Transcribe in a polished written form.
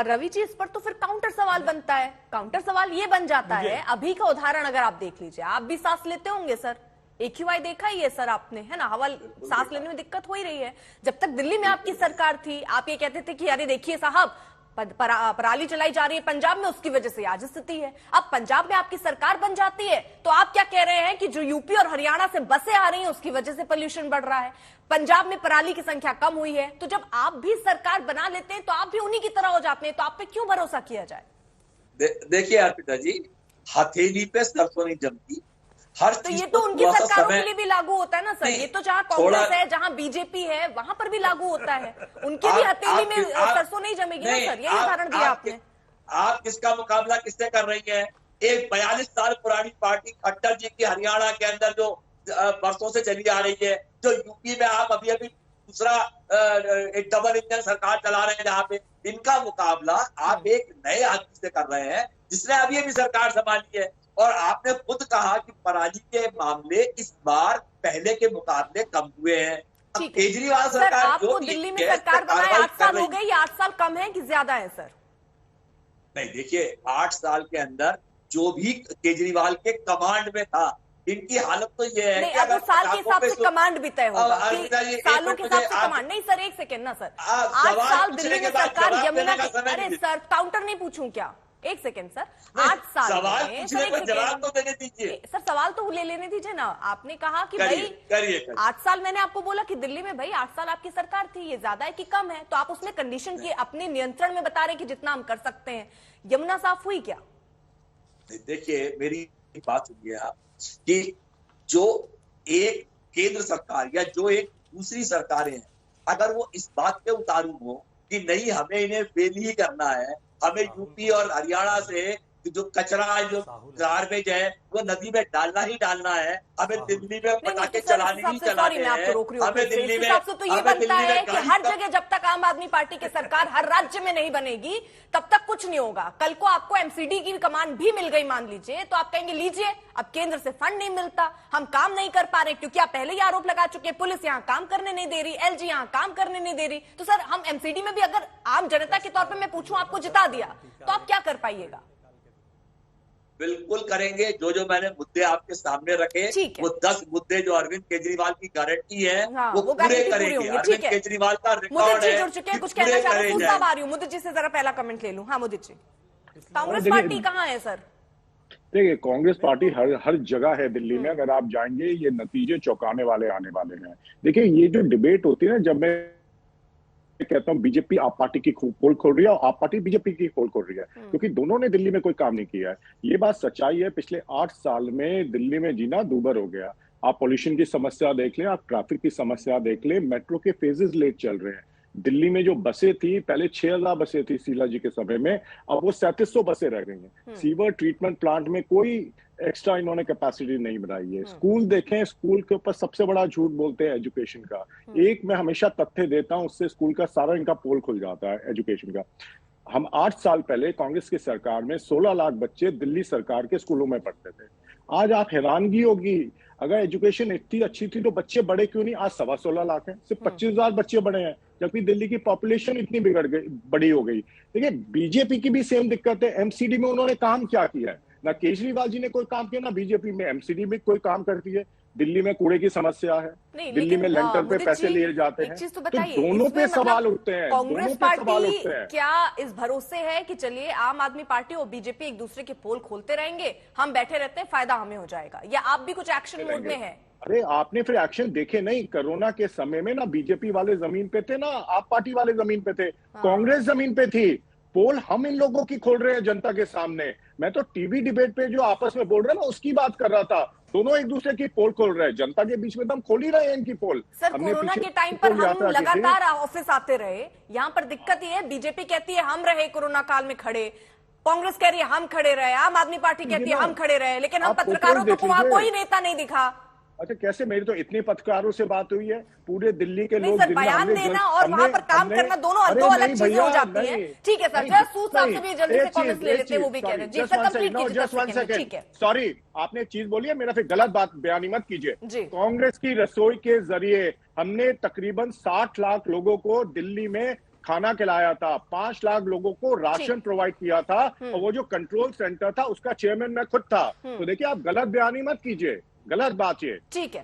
रवि जी, इस पर तो फिर काउंटर सवाल बनता है। काउंटर सवाल ये बन जाता है, अभी का उदाहरण अगर आप देख लीजिए, आप भी सांस लेते होंगे सर, AQI देखा ही है सर आपने, है ना, हवा सांस लेने में दिक्कत हो ही रही है। जब तक दिल्ली में आपकी सरकार थी, आप ये कहते थे कि अरे देखिए साहब, पराली चलाई जा रही है पंजाब में, उसकी वजह से आज स्थिति है। अब पंजाब में आपकी सरकार बन जाती है तो आप क्या कह रहे हैं कि जो यूपी और हरियाणा से बसें आ रही हैं उसकी वजह से पोल्यूशन बढ़ रहा है, पंजाब में पराली की संख्या कम हुई है। तो जब आप भी सरकार बना लेते हैं तो आप भी उन्हीं की तरह हो जाते हैं, तो आप पे क्यों भरोसा किया जाए? देखिए अर्पिता जी, हथेली पे सरसों नहीं जमती। हर तो ये तो उनकी सरकारों के लिए भी लागू होता है ना सर, ये तो जहां कांग्रेस है, जहां बीजेपी है, वहां पर भी लागू होता है। उनकी भी हथेली में सरसों नहीं जमेगी ना सर, यही उदाहरण दिया आपने। आप किसका मुकाबला किससे कर रही है? एक 42 साल पुरानी पार्टी खट्टर जी की हरियाणा के अंदर जो बरसों से चली आ रही है, जो यूपी में आप अभी अभी दूसरा एक डबल इंजन सरकार चला रहे हैं, जहाँ पे इनका मुकाबला आप एक नए आदमी से कर रहे हैं जिसने अभी अभी सरकार संभाली है। और आपने खुद कहा कि पराली के मामले इस बार पहले के मुकाबले कम हुए हैं। केजरीवाल सरकार आपको दिल्ली में सरकार बनाए 8 साल हो गए, ये 8 साल कम है कि ज्यादा है सर? नहीं, देखिए 8 साल के अंदर जो भी केजरीवाल के कमांड में था, इनकी हालत तो ये है कि अगर साल के हिसाब से कमांड भी तय होगा, सालों के हिसाब से कमांड नहीं सर। एक सेकेंड ना सर, 8 साल दिल्ली में सरकार यमुना की, अरे सर काउंटर नहीं पूछूं क्या? एक सेकेंड सर, 8 साल सवाल पूछने को जवाब तो देने दीजिए सर, सवाल तो ले लेने दीजिए ना। आपने कहा कि भाई 8 साल, मैंने आपको बोला कि दिल्ली में भाई 8 साल आपकी सरकार थी, ये ज्यादा है कि कम है? तो आप उसमें कंडीशन की अपने नियंत्रण में बता रहे कि जितना हम कर सकते हैं। यमुना साफ हुई क्या? देखिए मेरी बात सुनिए आप, कि जो एक केंद्र सरकार या जो एक दूसरी सरकारें हैं, अगर वो इस बात पे उतारू हो कि नहीं हमें इन्हें फेल ही करना है, हमें यूपी और हरियाणा से जो कचरा, जो गार्बेज है वो नदी में डालना ही डालना है, हमें दिल्ली में पटाखे चलाने ही चलाने हैं, हमें दिल्ली में, तो ये बनता है कि हर जगह जब तक आम आदमी पार्टी की सरकार हर राज्य में नहीं बनेगी तब तक कुछ नहीं होगा। कल को आपको MCD की कमान भी मिल गई मान लीजिए, तो आप कहेंगे लीजिए अब केंद्र से फंड नहीं मिलता, हम काम नहीं कर पा रहे, क्योंकि आप पहले ही आरोप लगा चुके हैं पुलिस यहाँ काम करने नहीं दे रही, LG यहाँ काम करने नहीं दे रही। तो सर हम MCD में भी अगर आम जनता के तौर पर मैं पूछूं आपको जिता दिया तो आप क्या कर पाइएगा? बिल्कुल करेंगे। जो जो मैंने मुद्दे आपके सामने रखे, वो 10 मुद्दे जो अरविंद केजरीवाल की गारंटी है, वो पूरे करेंगे। अरविंद केजरीवाल का रिकॉर्ड है। जुड़ चुके हैं, कुछ कहना चाह रहे हैं? आ रही हूँ मुदित जी से, जरा पहला कमेंट ले लूं। हाँ मुदित जी, कांग्रेस पार्टी कहाँ है सर? देखिए कांग्रेस पार्टी हर जगह है दिल्ली में। अगर आप जाएंगे ये नतीजे चौंकाने वाले आने वाले हैं। देखिए ये जो डिबेट होती है ना, जब मैं कहता हूँ बीजेपी आप पार्टी की पोल खोल रही है और आप पार्टी बीजेपी की पोल खोल रही है, क्योंकि दोनों ने दिल्ली में कोई काम नहीं किया है। ये बात सच्चाई है। पिछले 8 साल में दिल्ली में जीना दूभर हो गया। आप पॉल्यूशन की समस्या देख लें, आप ट्रैफिक की समस्या देख लें, मेट्रो के फेजेस लेट चल रहे हैं। दिल्ली में जो बसें थी, पहले 6000 बसें थी शीला जी के समय में, अब वो 3700 बसें रह गई हैं। सीवर ट्रीटमेंट प्लांट में कोई एक्स्ट्रा इन्होंने कैपेसिटी नहीं बनाई है। स्कूल देखें, स्कूल के ऊपर सबसे बड़ा झूठ बोलते हैं एजुकेशन का। एक मैं हमेशा तथ्य देता हूं, उससे स्कूल का सारा इनका पोल खुल जाता है एजुकेशन का। हम 8 साल पहले कांग्रेस की सरकार में 16 लाख बच्चे दिल्ली सरकार के स्कूलों में पढ़ते थे। आज आप हैरानगी होगी, अगर एजुकेशन इतनी अच्छी थी तो बच्चे बड़े क्यों नहीं? आज 16.25 लाख हैं, सिर्फ 25,000 बच्चे बड़े हैं, जबकि दिल्ली की पॉपुलेशन इतनी बिगड़ गई, बड़ी हो गई। देखिए बीजेपी की भी सेम दिक्कत है। MCD में उन्होंने काम क्या किया है? ना केजरीवाल जी ने कोई काम किया, ना बीजेपी में MCD में कोई काम करती है। दिल्ली में कूड़े की समस्या है, दिल्ली में लेंटर पे पैसे लिए जाते हैं, तो दोनों पे सवाल उठते हैं। कांग्रेस पार्टी क्या इस भरोसे है कि चलिए आम आदमी पार्टी और बीजेपी एक दूसरे के पोल खोलते रहेंगे, हम बैठे रहते हैं, फायदा हमें हो जाएगा, या आप भी कुछ एक्शन मोड में है? अरे आपने फिर एक्शन देखे नहीं? कोरोना के समय में ना बीजेपी वाले जमीन पे थे, ना आप पार्टी वाले जमीन पे थे, कांग्रेस जमीन पे थी। पोल हम इन लोगों की खोल रहे हैं जनता के सामने। मैं तो टीवी डिबेट पे जो आपस में बोल रहे हैं ना, उसकी बात कर रहा था। दोनों एक दूसरे की पोल खोल रहे हैं, जनता के बीच में तो हम खोल ही रहे हैं इनकी पोल। सर कोरोना के टाइम पर हम लगातार ऑफिस आते रहे, यहाँ पर दिक्कत ये है, बीजेपी कहती है हम रहे कोरोना काल में खड़े, कांग्रेस कह रही है हम खड़े रहे, आम आदमी पार्टी कहती है हम खड़े रहे, लेकिन हम पत्रकारों को वहां कोई नेता नहीं दिखा। अच्छा कैसे? मेरी तो इतने पत्रकारों से बात हुई है, पूरे दिल्ली के लोग बयान देना और वहां पर काम करना दोनों दो अलग चीजें हो जाती हैं। ठीक है सर, जसूस साहब से भी जल्दी से कमेंट्स ले लेते हैं, वो भी कह रहे हैं। जी सर कंप्लीट कीजिए। ठीक है, सॉरी आपने एक चीज बोली है, मेरा फिर गलत बात बयानी मत कीजिए। कांग्रेस की रसोई के जरिए हमने तकरीबन 60 लाख लोगों को दिल्ली में खाना खिलाया था, 5 लाख लोगों को राशन प्रोवाइड किया था, और वो जो कंट्रोल सेंटर था उसका चेयरमैन मैं खुद था। तो देखिए, आप गलत बयानी मत कीजिए, गलत बात ये। ठीक है।